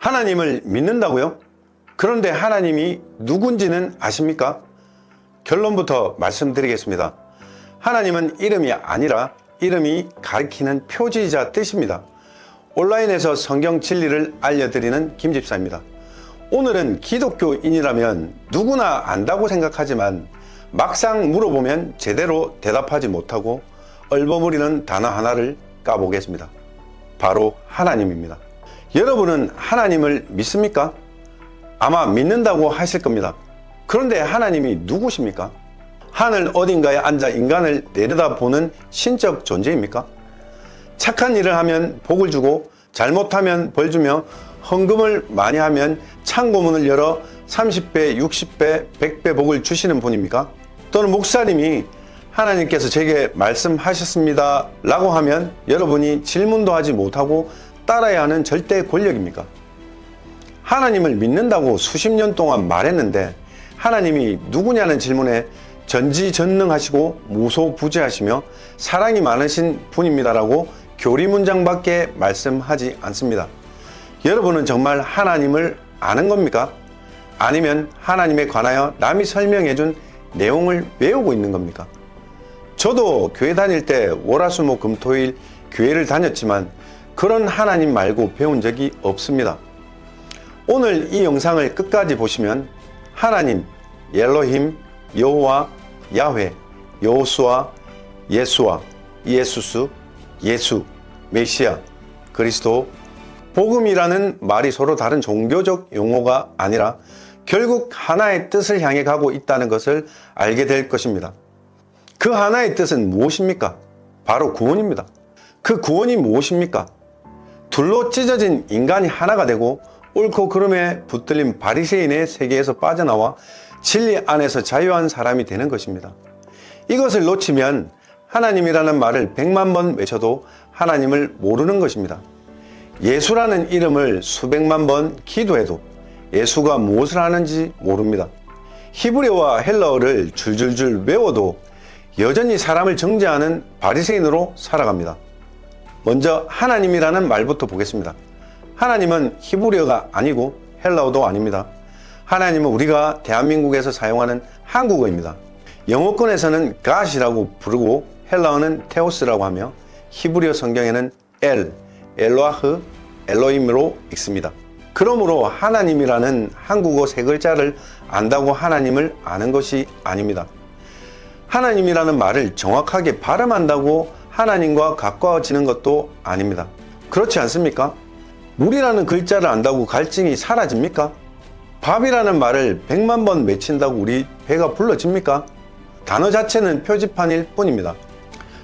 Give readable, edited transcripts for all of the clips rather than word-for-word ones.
하나님을 믿는다고요? 그런데 하나님이 누군지는 아십니까? 결론부터 말씀드리겠습니다. 하나님은 이름이 아니라 이름이 가리키는 표지이자 뜻입니다. 온라인에서 성경 진리를 알려드리는 김집사입니다. 오늘은 기독교인이라면 누구나 안다고 생각하지만 막상 물어보면 제대로 대답하지 못하고 얼버무리는 단어 하나를 까보겠습니다. 바로 하나님입니다. 여러분은 하나님을 믿습니까? 아마 믿는다고 하실 겁니다. 그런데 하나님이 누구십니까? 하늘 어딘가에 앉아 인간을 내려다보는 신적 존재입니까? 착한 일을 하면 복을 주고 잘못하면 벌 주며 헌금을 많이 하면 창고문을 열어 30배, 60배, 100배 복을 주시는 분입니까? 또는 목사님이 하나님께서 제게 말씀하셨습니다 라고 하면 여러분이 질문도 하지 못하고 따라야 하는 절대 권력입니까? 하나님을 믿는다고 수십 년 동안 말했는데 하나님이 누구냐는 질문에 전지전능하시고 무소부재하시며 사랑이 많으신 분입니다라고 교리문장밖에 말씀하지 않습니다. 여러분은 정말 하나님을 아는 겁니까? 아니면 하나님에 관하여 남이 설명해준 내용을 외우고 있는 겁니까? 저도 교회 다닐 때 월화수목금토일 교회를 다녔지만 그런 하나님 말고 배운 적이 없습니다. 오늘 이 영상을 끝까지 보시면 하나님, 엘로힘, 여호와, 야훼, 여호수아, 예수아, 예수스, 예수, 메시아, 그리스도, 복음이라는 말이 서로 다른 종교적 용어가 아니라 결국 하나의 뜻을 향해 가고 있다는 것을 알게 될 것입니다. 그 하나의 뜻은 무엇입니까? 바로 구원입니다. 그 구원이 무엇입니까? 둘로 찢어진 인간이 하나가 되고 옳고 그름에 붙들린 바리새인의 세계에서 빠져나와 진리 안에서 자유한 사람이 되는 것입니다. 이것을 놓치면 하나님이라는 말을 100만 번 외쳐도 하나님을 모르는 것입니다. 예수라는 이름을 수백만 번 기도해도 예수가 무엇을 하는지 모릅니다. 히브리어와 헬라어를 줄줄줄 외워도 여전히 사람을 정죄하는 바리새인으로 살아갑니다. 먼저 하나님이라는 말부터 보겠습니다. 하나님은 히브리어가 아니고 헬라어도 아닙니다. 하나님은 우리가 대한민국에서 사용하는 한국어입니다. 영어권에서는 God이라고 부르고 헬라어는 테오스라고 하며 히브리어 성경에는 엘로아흐, 엘로힘으로 읽습니다. 그러므로 하나님이라는 한국어 세 글자를 안다고 하나님을 아는 것이 아닙니다. 하나님이라는 말을 정확하게 발음한다고 하나님과 가까워지는 것도 아닙니다. 그렇지 않습니까? 물이라는 글자를 안다고 갈증이 사라집니까? 밥이라는 말을 100만 번 외친다고 우리 배가 불러집니까? 단어 자체는 표지판일 뿐입니다.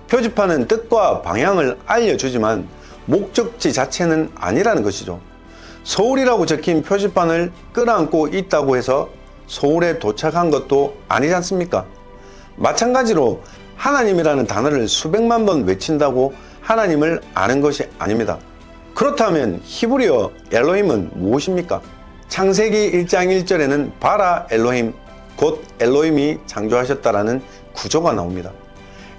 표지판은 뜻과 방향을 알려주지만 목적지 자체는 아니라는 것이죠. 서울이라고 적힌 표지판을 끌어안고 있다고 해서 서울에 도착한 것도 아니지 않습니까? 마찬가지로 하나님이라는 단어를 수백만 번 외친다고 하나님을 아는 것이 아닙니다. 그렇다면 히브리어 엘로힘은 무엇입니까? 창세기 1장 1절에는 바라 엘로힘, 곧 엘로힘이 창조하셨다라는 구조가 나옵니다.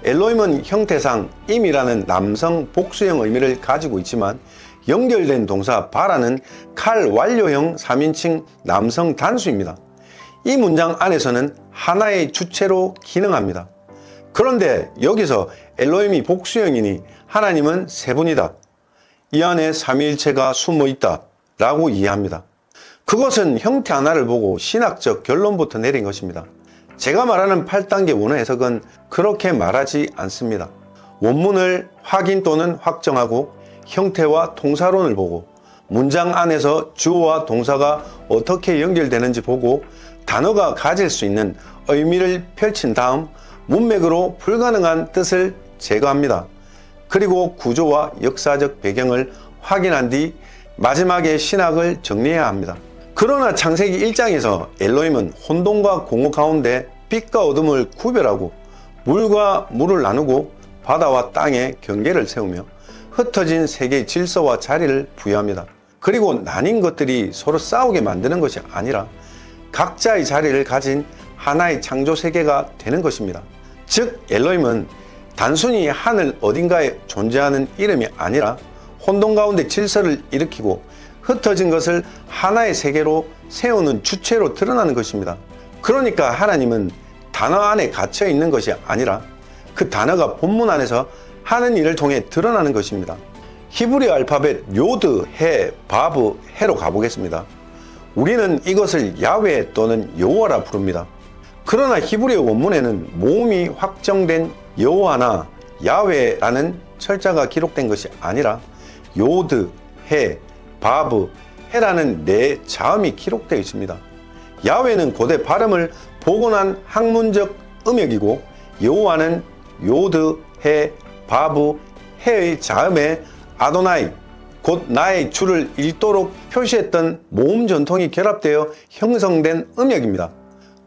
엘로힘은 형태상 임이라는 남성 복수형 의미를 가지고 있지만 연결된 동사 바라는 칼 완료형 3인칭 남성 단수입니다. 이 문장 안에서는 하나의 주체로 기능합니다. 그런데 여기서 엘로힘이 복수형이니 하나님은 세 분이다. 이 안에 삼위일체가 숨어 있다 라고 이해합니다. 그것은 형태 하나를 보고 신학적 결론부터 내린 것입니다. 제가 말하는 8단계 원어 해석은 그렇게 말하지 않습니다. 원문을 확인 또는 확정하고 형태와 동사론을 보고 문장 안에서 주어와 동사가 어떻게 연결되는지 보고 단어가 가질 수 있는 의미를 펼친 다음 문맥으로 불가능한 뜻을 제거합니다. 그리고 구조와 역사적 배경을 확인한 뒤 마지막에 신학을 정리해야 합니다. 그러나 창세기 1장에서 엘로힘은 혼돈과 공허 가운데 빛과 어둠을 구별하고 물과 물을 나누고 바다와 땅의 경계를 세우며 흩어진 세계의 질서와 자리를 부여합니다. 그리고 나뉜 것들이 서로 싸우게 만드는 것이 아니라 각자의 자리를 가진 하나의 창조 세계가 되는 것입니다. 즉 엘로힘은 단순히 하늘 어딘가에 존재하는 이름이 아니라 혼돈 가운데 질서를 일으키고 흩어진 것을 하나의 세계로 세우는 주체로 드러나는 것입니다. 그러니까 하나님은 단어 안에 갇혀 있는 것이 아니라 그 단어가 본문 안에서 하는 일을 통해 드러나는 것입니다. 히브리 알파벳 요드, 해, 바브, 해로 가보겠습니다. 우리는 이것을 야훼 또는 여호와라 부릅니다. 그러나 히브리 원문에는 모음이 확정된 여호와나 야훼라는 철자가 기록된 것이 아니라 요드, 해, 바브, 해라는 네 자음이 기록되어 있습니다. 야훼는 고대 발음을 복원한 학문적 음역이고 여호와는 요드, 해, 바브, 해의 자음에 아도나이, 곧 나의 주를 읽도록 표시했던 모음 전통이 결합되어 형성된 음역입니다.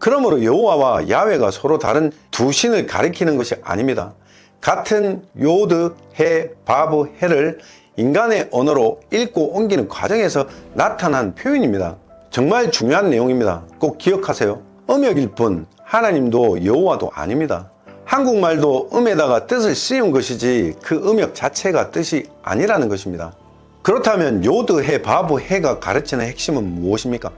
그러므로 여호와와 야훼가 서로 다른 두 신을 가리키는 것이 아닙니다. 같은 요드, 해, 바브, 해를 인간의 언어로 읽고 옮기는 과정에서 나타난 표현입니다. 정말 중요한 내용입니다. 꼭 기억하세요. 음역일 뿐 하나님도 여호와도 아닙니다. 한국말도 음에다가 뜻을 씌운 것이지 그 음역 자체가 뜻이 아니라는 것입니다. 그렇다면 요드, 해, 바브, 해가 가르치는 핵심은 무엇입니까?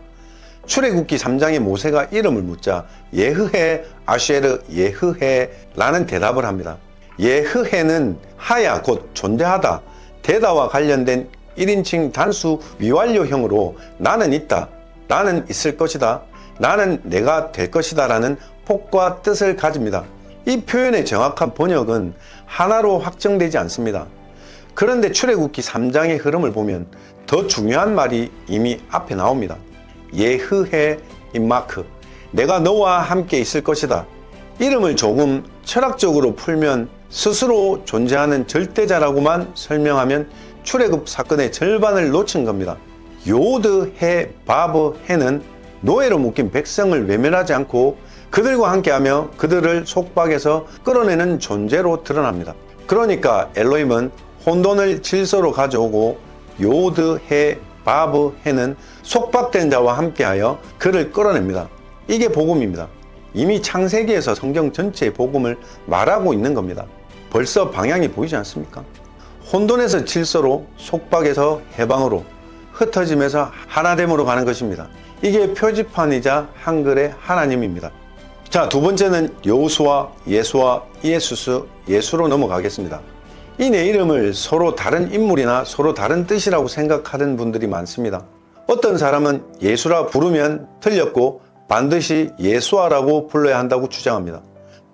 출애굽기 3장에 모세가 이름을 묻자 예흐해, 아쉐르, 예흐해라는 대답을 합니다. 예흐해는 하야 곧 존재하다, 되다와 관련된 1인칭 단수 위완료형으로 나는 있다, 나는 있을 것이다, 나는 내가 될 것이다 라는 폭과 뜻을 가집니다. 이 표현의 정확한 번역은 하나로 확정되지 않습니다. 그런데 출애굽기 3장의 흐름을 보면 더 중요한 말이 이미 앞에 나옵니다. 예흐해 임마크, 내가 너와 함께 있을 것이다. 이름을 조금 철학적으로 풀면 스스로 존재하는 절대자라고만 설명하면 출애굽 사건의 절반을 놓친 겁니다. 요드, 해, 바브, 해는 노예로 묶인 백성을 외면하지 않고 그들과 함께하며 그들을 속박에서 끌어내는 존재로 드러납니다. 그러니까 엘로힘은 혼돈을 질서로 가져오고 요드, 해, 바브, 해는 속박된 자와 함께하여 그를 끌어냅니다. 이게 복음입니다. 이미 창세기에서 성경 전체의 복음을 말하고 있는 겁니다. 벌써 방향이 보이지 않습니까? 혼돈에서 질서로, 속박에서 해방으로, 흩어짐에서 하나됨으로 가는 것입니다. 이게 표지판이자 한글의 하나님입니다. 자, 두 번째는 여호수아, 예수아, 이에수스, 예수로 넘어가겠습니다. 이 네 이름을 서로 다른 인물이나 서로 다른 뜻이라고 생각하는 분들이 많습니다. 어떤 사람은 예수라 부르면 틀렸고 반드시 예수아라고 불러야 한다고 주장합니다.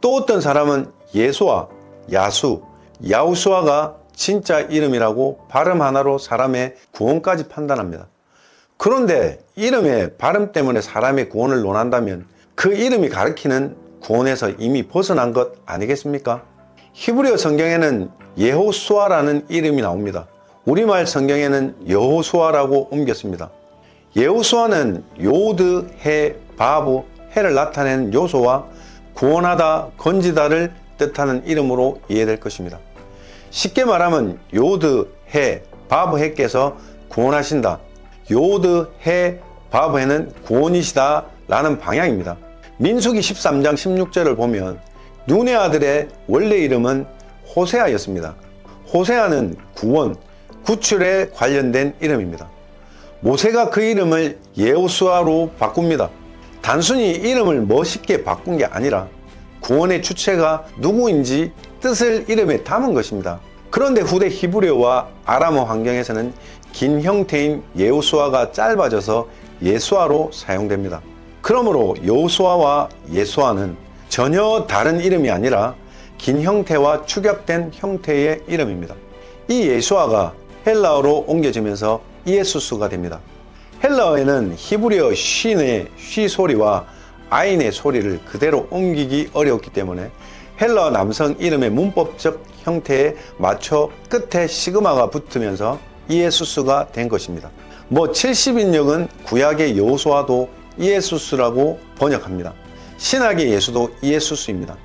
또 어떤 사람은 예수아, 야수, 야우수아가 진짜 이름이라고 발음 하나로 사람의 구원까지 판단합니다. 그런데 이름의 발음 때문에 사람의 구원을 논한다면 그 이름이 가리키는 구원에서 이미 벗어난 것 아니겠습니까? 히브리어 성경에는 예호수아라는 이름이 나옵니다. 우리말 성경에는 여호수아라고 옮겼습니다. 예호수아는 요드, 해, 바브, 해를 나타낸 요소와 구원하다, 건지다를 뜻하는 이름으로 이해될 것입니다. 쉽게 말하면 요드, 해, 바브, 해께서 구원하신다, 요드, 해, 바브, 해는 구원이시다 라는 방향입니다. 민수기 13장 16절을 보면 눈의 아들의 원래 이름은 호세아였습니다. 호세아는 구원, 구출에 관련된 이름입니다. 모세가 그 이름을 예호수아로 바꿉니다. 단순히 이름을 멋있게 바꾼 게 아니라 구원의 주체가 누구인지 뜻을 이름에 담은 것입니다. 그런데 후대 히브리어와 아람어 환경에서는 긴 형태인 예호수아가 짧아져서 예수아로 사용됩니다. 그러므로 여호수아와 예수아는 전혀 다른 이름이 아니라 긴 형태와 축약된 형태의 이름입니다. 이 예수아가 헬라어로 옮겨지면서 이에수스가 됩니다. 헬라어에는 히브리어 쉰의 쉬 소리와 아인의 소리를 그대로 옮기기 어려웠기 때문에 헬라어 남성 이름의 문법적 형태에 맞춰 끝에 시그마가 붙으면서 이에수스가 된 것입니다. 70인역은 구약의 여호수아도 이에수스라고 번역합니다. 신학의 예수도 이에수스입니다.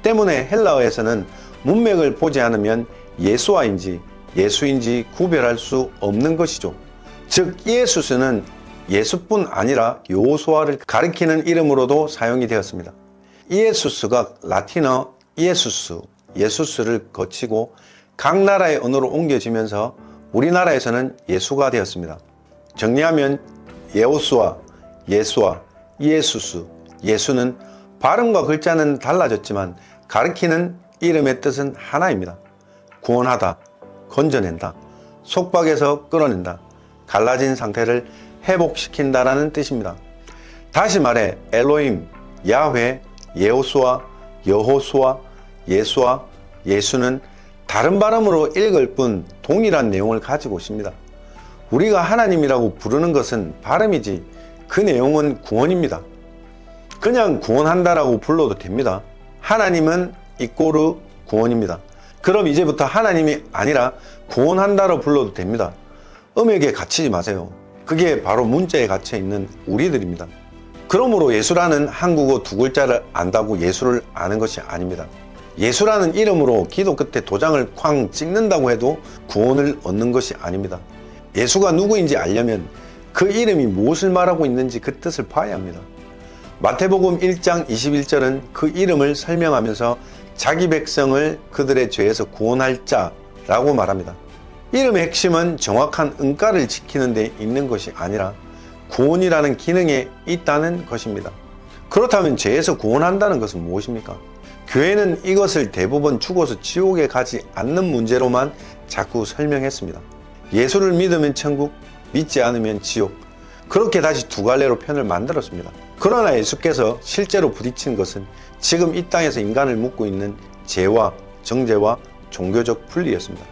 때문에 헬라어에서는 문맥을 보지 않으면 예수아인지 예수인지 구별할 수 없는 것이죠. 즉 이에수스는 예수뿐 아니라 여호수아를 가리키는 이름으로도 사용이 되었습니다. 이에수스가 라틴어 이에수스, 예수스를 거치고 각 나라의 언어로 옮겨지면서 우리나라에서는 예수가 되었습니다. 정리하면 예호수아, 예수아, 이에수스, 예수는 발음과 글자는 달라졌지만 가리키는 이름의 뜻은 하나입니다. 구원하다, 건져낸다, 속박에서 끌어낸다, 갈라진 상태를 회복시킨다라는 뜻입니다. 다시 말해 엘로힘, 야훼, 예호수아, 여호수아, 예수아, 예수는 다른 발음으로 읽을 뿐 동일한 내용을 가지고 있습니다. 우리가 하나님이라고 부르는 것은 발음이지 그 내용은 구원입니다. 그냥 구원한다라고 불러도 됩니다. 하나님은 이꼬르 구원입니다. 그럼 이제부터 하나님이 아니라 구원한다로 불러도 됩니다. 음역에 갇히지 마세요. 그게 바로 문자에 갇혀 있는 우리들입니다. 그러므로 예수라는 한국어 두 글자를 안다고 예수를 아는 것이 아닙니다. 예수라는 이름으로 기도 끝에 도장을 쾅 찍는다고 해도 구원을 얻는 것이 아닙니다. 예수가 누구인지 알려면 그 이름이 무엇을 말하고 있는지 그 뜻을 봐야 합니다. 마태복음 1장 21절은 그 이름을 설명하면서 자기 백성을 그들의 죄에서 구원할 자라고 말합니다. 이름의 핵심은 정확한 응가를 지키는 데 있는 것이 아니라 구원이라는 기능에 있다는 것입니다. 그렇다면 죄에서 구원한다는 것은 무엇입니까? 교회는 이것을 대부분 죽어서 지옥에 가지 않는 문제로만 자꾸 설명했습니다. 예수를 믿으면 천국, 믿지 않으면 지옥. 그렇게 다시 두 갈래로 편을 만들었습니다. 그러나 예수께서 실제로 부딪힌 것은 지금 이 땅에서 인간을 묶고 있는 죄와 정죄와 종교적 분리였습니다.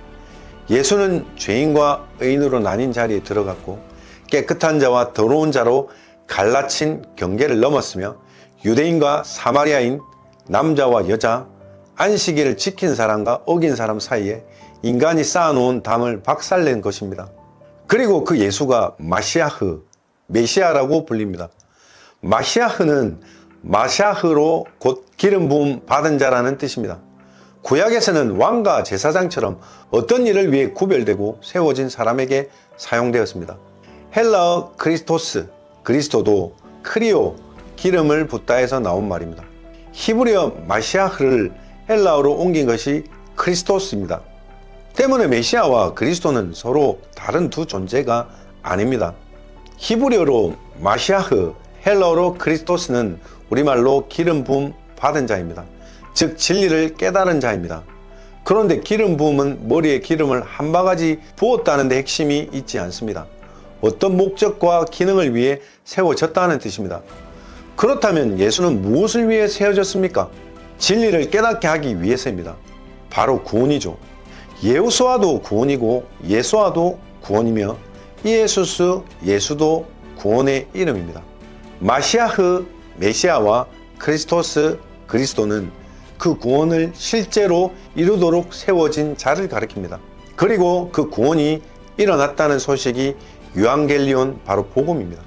예수는 죄인과 의인으로 나뉜 자리에 들어갔고 깨끗한 자와 더러운 자로 갈라친 경계를 넘었으며 유대인과 사마리아인, 남자와 여자, 안식일을 지킨 사람과 어긴 사람 사이에 인간이 쌓아놓은 담을 박살낸 것입니다. 그리고 그 예수가 마시아흐, 메시아라고 불립니다. 마시아흐는 마샤흐로 곧 기름 부음 받은 자라는 뜻입니다. 구약에서는 왕과 제사장처럼 어떤 일을 위해 구별되고 세워진 사람에게 사용되었습니다. 헬라어 크리스토스, 그리스도도 크리오, 기름을 붓다 해서 나온 말입니다. 히브리어 마시아흐를 헬라어로 옮긴 것이 크리스토스입니다. 때문에 메시아와 그리스도는 서로 다른 두 존재가 아닙니다. 히브리어로 마시아흐, 헬라어로 크리스토스는 우리말로 기름 부음 받은 자입니다. 즉 진리를 깨달은 자입니다. 그런데 기름 부음은 머리에 기름을 한 바가지 부었다는 데 핵심이 있지 않습니다. 어떤 목적과 기능을 위해 세워졌다는 뜻입니다. 그렇다면 예수는 무엇을 위해 세워졌습니까? 진리를 깨닫게 하기 위해서입니다. 바로 구원이죠. 예호수아도 구원이고 예수아도 구원이며 이에수스, 예수도 구원의 이름입니다. 마시아흐, 메시아와 크리스토스, 그리스도는 그 구원을 실제로 이루도록 세워진 자를 가리킵니다. 그리고 그 구원이 일어났다는 소식이 유앙겔리온, 바로 복음입니다.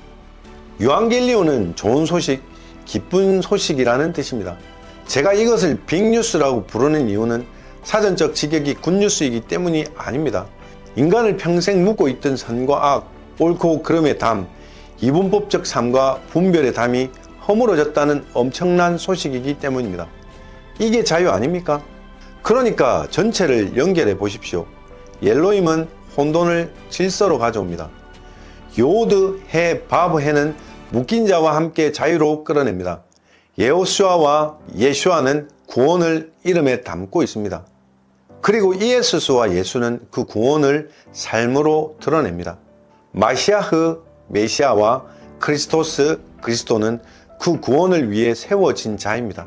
유앙겔리온은 좋은 소식, 기쁜 소식이라는 뜻입니다. 제가 이것을 빅뉴스라고 부르는 이유는 사전적 직역이 굿뉴스이기 때문이 아닙니다. 인간을 평생 묻고 있던 선과 악, 옳고 그름의 담, 이분법적 삶과 분별의 담이 허물어졌다는 엄청난 소식이기 때문입니다. 이게 자유 아닙니까? 그러니까 전체를 연결해 보십시오. 엘로힘은 혼돈을 질서로 가져옵니다. 요드, 해, 바브, 해는 묶인 자와 함께 자유로 끌어냅니다. 예호수아와 예슈아는 구원을 이름에 담고 있습니다. 그리고 이에수스와 예수는 그 구원을 삶으로 드러냅니다. 마시아흐, 메시아와 크리스토스, 그리스도는 그 구원을 위해 세워진 자입니다.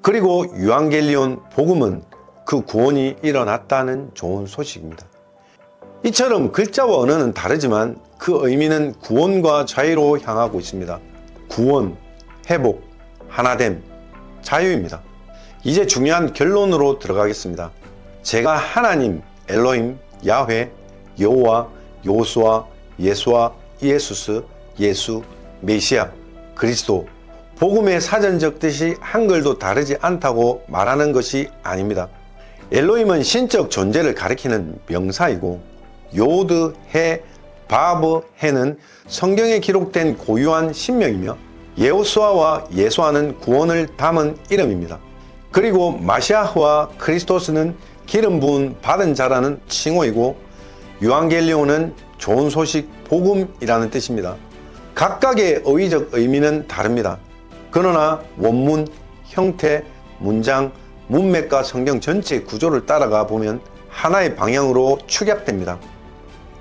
그리고 유앙겔리온, 복음은 그 구원이 일어났다는 좋은 소식입니다. 이처럼 글자와 언어는 다르지만 그 의미는 구원과 자유로 향하고 있습니다. 구원, 회복, 하나됨, 자유입니다. 이제 중요한 결론으로 들어가겠습니다. 제가 하나님, 엘로힘, 야훼, 여호와, 요호수아, 예수아, 이에수스, 예수, 메시아, 그리스도, 복음의 사전적 뜻이 한글도 다르지 않다고 말하는 것이 아닙니다. 엘로힘은 신적 존재를 가리키는 명사이고 요드, 해, 바브, 해는 성경에 기록된 고유한 신명이며 예호수아와 예수아는 구원을 담은 이름입니다. 그리고 마시아흐와 크리스토스는 기름 부은 받은 자라는 칭호이고 유앙겔리온은 좋은 소식, 복음이라는 뜻입니다. 각각의 어휘적 의미는 다릅니다. 그러나 원문, 형태, 문장, 문맥과 성경 전체 구조를 따라가 보면 하나의 방향으로 축약됩니다.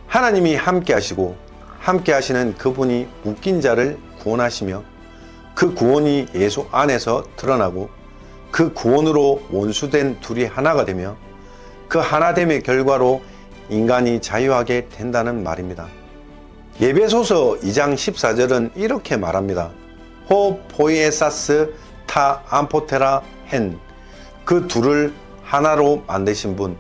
하나님이 함께 하시고 함께 하시는 그분이 묶인 자를 구원하시며 그 구원이 예수 안에서 드러나고 그 구원으로 원수된 둘이 하나가 되며 그 하나됨의 결과로 인간이 자유하게 된다는 말입니다. 에베소서 2장 14절은 이렇게 말합니다. 호 포이에사스 타 암포테라 헨, 그 둘을 하나로 만드신 분.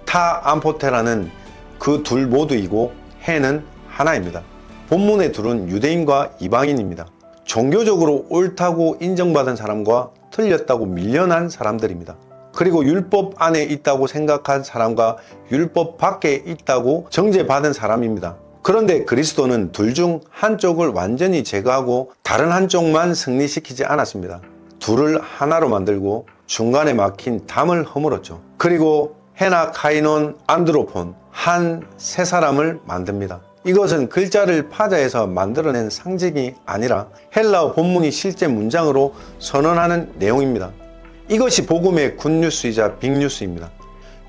타 암포테라는 그 둘 모두이고 헨은 하나입니다. 본문의 둘은 유대인과 이방인입니다. 종교적으로 옳다고 인정받은 사람과 틀렸다고 밀려난 사람들입니다. 그리고 율법 안에 있다고 생각한 사람과 율법 밖에 있다고 정죄받은 사람입니다. 그런데 그리스도는 둘 중 한쪽을 완전히 제거하고 다른 한쪽만 승리시키지 않았습니다. 둘을 하나로 만들고 중간에 막힌 담을 허물었죠. 그리고 헤나 카이논 안드로폰, 한 세 사람을 만듭니다. 이것은 글자를 파자해서 만들어낸 상징이 아니라 헬라어 본문이 실제 문장으로 선언하는 내용입니다. 이것이 복음의 굿뉴스이자 빅뉴스입니다.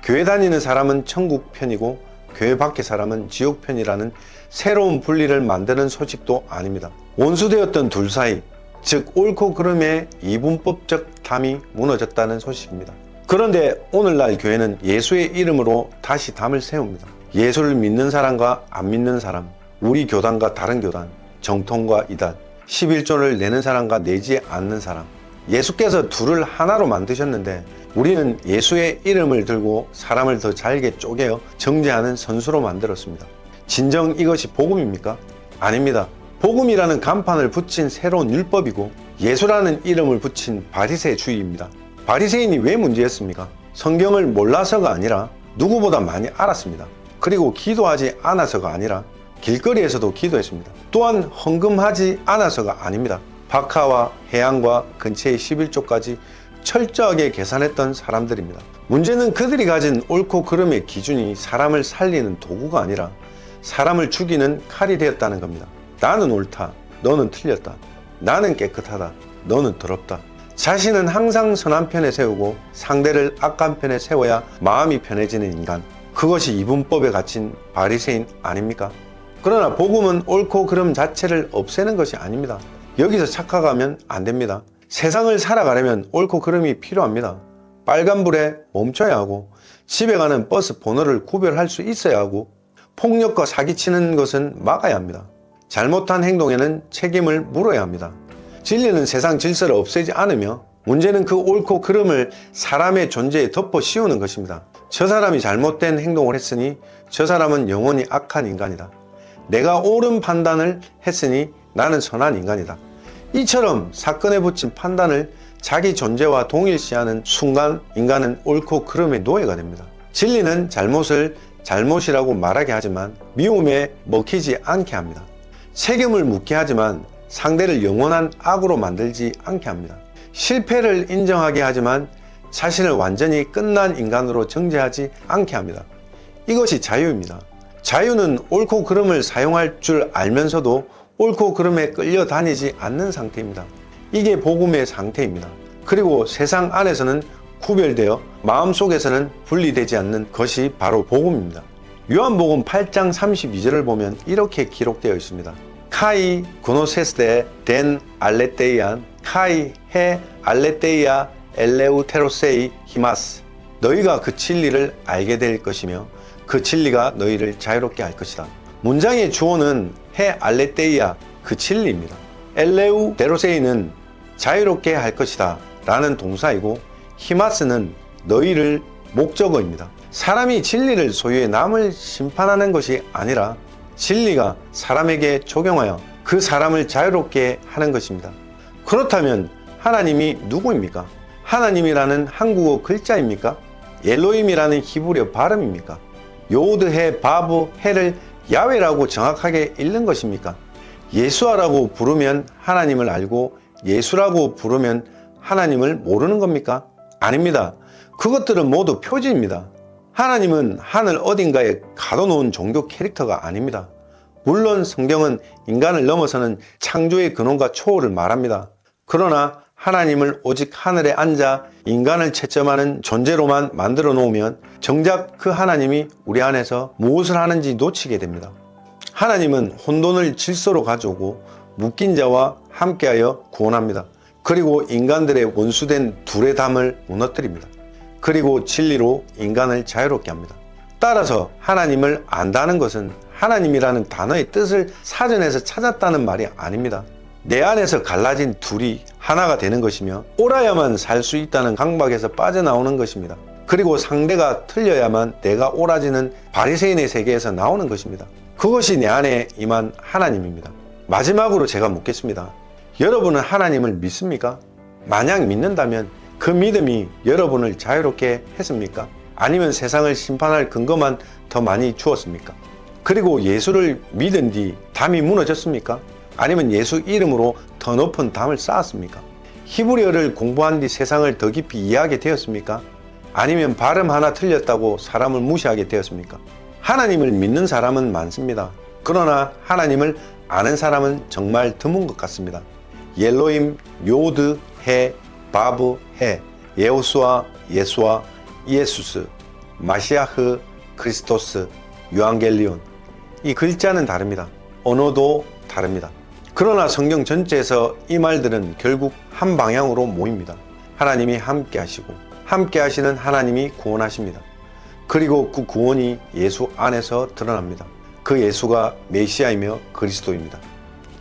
교회 다니는 사람은 천국 편이고 교회 밖의 사람은 지옥 편이라는 새로운 분리를 만드는 소식도 아닙니다. 원수되었던 둘 사이, 즉 옳고 그름의 이분법적 담이 무너졌다는 소식입니다. 그런데 오늘날 교회는 예수의 이름으로 다시 담을 세웁니다. 예수를 믿는 사람과 안 믿는 사람, 우리 교단과 다른 교단, 정통과 이단, 11조를 내는 사람과 내지 않는 사람, 예수께서 둘을 하나로 만드셨는데 우리는 예수의 이름을 들고 사람을 더 잘게 쪼개어 정죄하는 선수로 만들었습니다. 진정 이것이 복음입니까? 아닙니다. 복음이라는 간판을 붙인 새로운 율법이고 예수라는 이름을 붙인 바리새주의입니다. 바리새인이 왜 문제였습니까? 성경을 몰라서가 아니라 누구보다 많이 알았습니다. 그리고 기도하지 않아서가 아니라 길거리에서도 기도했습니다. 또한 헌금하지 않아서가 아닙니다. 박하와 해안과 근처의 11조까지 철저하게 계산했던 사람들입니다. 문제는 그들이 가진 옳고 그름의 기준이 사람을 살리는 도구가 아니라 사람을 죽이는 칼이 되었다는 겁니다. 나는 옳다, 너는 틀렸다. 나는 깨끗하다, 너는 더럽다. 자신은 항상 선한 편에 세우고 상대를 악한 편에 세워야 마음이 편해지는 인간, 그것이 이분법에 갇힌 바리새인 아닙니까? 그러나 복음은 옳고 그름 자체를 없애는 것이 아닙니다. 여기서 착각하면 안 됩니다. 세상을 살아가려면 옳고 그름이 필요합니다. 빨간불에 멈춰야 하고 집에 가는 버스 번호를 구별할 수 있어야 하고 폭력과 사기치는 것은 막아야 합니다. 잘못한 행동에는 책임을 물어야 합니다. 진리는 세상 질서를 없애지 않으며 문제는 그 옳고 그름을 사람의 존재에 덮어 씌우는 것입니다. 저 사람이 잘못된 행동을 했으니 저 사람은 영원히 악한 인간이다. 내가 옳은 판단을 했으니 나는 선한 인간이다. 이처럼 사건에 붙인 판단을 자기 존재와 동일시하는 순간 인간은 옳고 그름의 노예가 됩니다. 진리는 잘못을 잘못이라고 말하게 하지만 미움에 먹히지 않게 합니다. 책임을 묻게 하지만 상대를 영원한 악으로 만들지 않게 합니다. 실패를 인정하게 하지만 자신을 완전히 끝난 인간으로 정죄하지 않게 합니다. 이것이 자유입니다. 자유는 옳고 그름을 사용할 줄 알면서도 옳고 그름에 끌려다니지 않는 상태입니다. 이게 복음의 상태입니다. 그리고 세상 안에서는 구별되어 마음속에서는 분리되지 않는 것이 바로 복음입니다. 요한복음 8장 32절을 보면 이렇게 기록되어 있습니다. 카이 고노세스데 덴 알레테이안 카이 해 알레테이아 엘레우테로세이 히마스, 너희가 그 진리를 알게 될 것이며 그 진리가 너희를 자유롭게 할 것이다. 문장의 주어는 해 알레테이아, 그 진리입니다. 엘레우테로세이는 자유롭게 할 것이다 라는 동사이고 히마스는 너희를 목적어입니다. 사람이 진리를 소유해 남을 심판하는 것이 아니라 진리가 사람에게 적용하여 그 사람을 자유롭게 하는 것입니다. 그렇다면 하나님이 누구입니까? 하나님이라는 한국어 글자입니까? 엘로힘이라는 히브리어 발음입니까? 요드 해 바브 해를 야훼라고 정확하게 읽는 것입니까? 예수아라고 부르면 하나님을 알고 예수라고 부르면 하나님을 모르는 겁니까? 아닙니다. 그것들은 모두 표지입니다. 하나님은 하늘 어딘가에 가둬놓은 종교 캐릭터가 아닙니다. 물론 성경은 인간을 넘어서는 창조의 근원과 초월을 말합니다. 그러나 하나님을 오직 하늘에 앉아 인간을 채점하는 존재로만 만들어 놓으면 정작 그 하나님이 우리 안에서 무엇을 하는지 놓치게 됩니다. 하나님은 혼돈을 질서로 가져오고 묶인 자와 함께하여 구원합니다. 그리고 인간들의 원수된 둘의 담을 무너뜨립니다. 그리고 진리로 인간을 자유롭게 합니다. 따라서 하나님을 안다는 것은 하나님이라는 단어의 뜻을 사전에서 찾았다는 말이 아닙니다. 내 안에서 갈라진 둘이 하나가 되는 것이며 옳아야만 살 수 있다는 강박에서 빠져나오는 것입니다. 그리고 상대가 틀려야만 내가 옳아지는 바리새인의 세계에서 나오는 것입니다. 그것이 내 안에 임한 하나님입니다. 마지막으로 제가 묻겠습니다. 여러분은 하나님을 믿습니까? 만약 믿는다면 그 믿음이 여러분을 자유롭게 했습니까? 아니면 세상을 심판할 근거만 더 많이 주었습니까? 그리고 예수를 믿은 뒤 담이 무너졌습니까? 아니면 예수 이름으로 더 높은 담을 쌓았습니까? 히브리어를 공부한 뒤 세상을 더 깊이 이해하게 되었습니까? 아니면 발음 하나 틀렸다고 사람을 무시하게 되었습니까? 하나님을 믿는 사람은 많습니다. 그러나 하나님을 아는 사람은 정말 드문 것 같습니다. 옐로임, 요드, 해, 바브, 해, 예호수아, 예수아, 이에수스, 마시아흐, 크리스토스, 유앙겔리온. 이 글자는 다릅니다. 언어도 다릅니다. 그러나 성경 전체에서 이 말들은 결국 한 방향으로 모입니다. 하나님이 함께 하시고 함께 하시는 하나님이 구원하십니다. 그리고 그 구원이 예수 안에서 드러납니다. 그 예수가 메시아이며 그리스도입니다.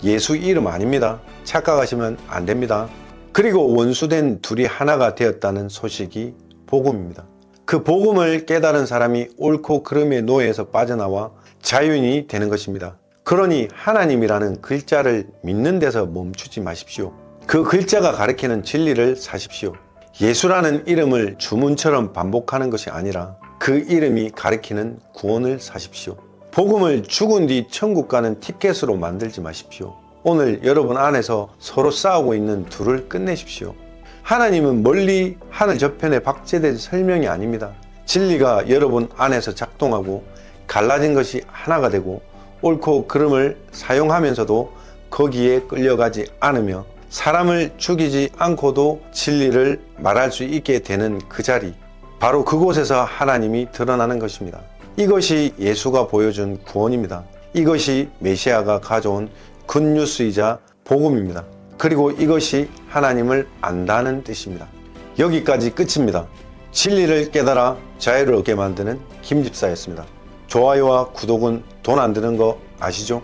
예수 이름 아닙니다. 착각하시면 안 됩니다. 그리고 원수된 둘이 하나가 되었다는 소식이 복음입니다. 그 복음을 깨달은 사람이 옳고 그름의 노예에서 빠져나와 자유인이 되는 것입니다. 그러니 하나님이라는 글자를 믿는 데서 멈추지 마십시오. 그 글자가 가리키는 진리를 사십시오. 예수라는 이름을 주문처럼 반복하는 것이 아니라 그 이름이 가리키는 구원을 사십시오. 복음을 죽은 뒤 천국 가는 티켓으로 만들지 마십시오. 오늘 여러분 안에서 서로 싸우고 있는 둘을 끝내십시오. 하나님은 멀리 하늘 저편에 박제된 설명이 아닙니다. 진리가 여러분 안에서 작동하고 갈라진 것이 하나가 되고 옳고 그름을 사용하면서도 거기에 끌려가지 않으며 사람을 죽이지 않고도 진리를 말할 수 있게 되는 그 자리, 바로 그곳에서 하나님이 드러나는 것입니다. 이것이 예수가 보여준 구원입니다. 이것이 메시아가 가져온 굿뉴스이자 복음입니다. 그리고 이것이 하나님을 안다는 뜻입니다. 여기까지 끝입니다. 진리를 깨달아 자유를 얻게 만드는 김집사였습니다. 좋아요와 구독은 돈 안 드는 거 아시죠?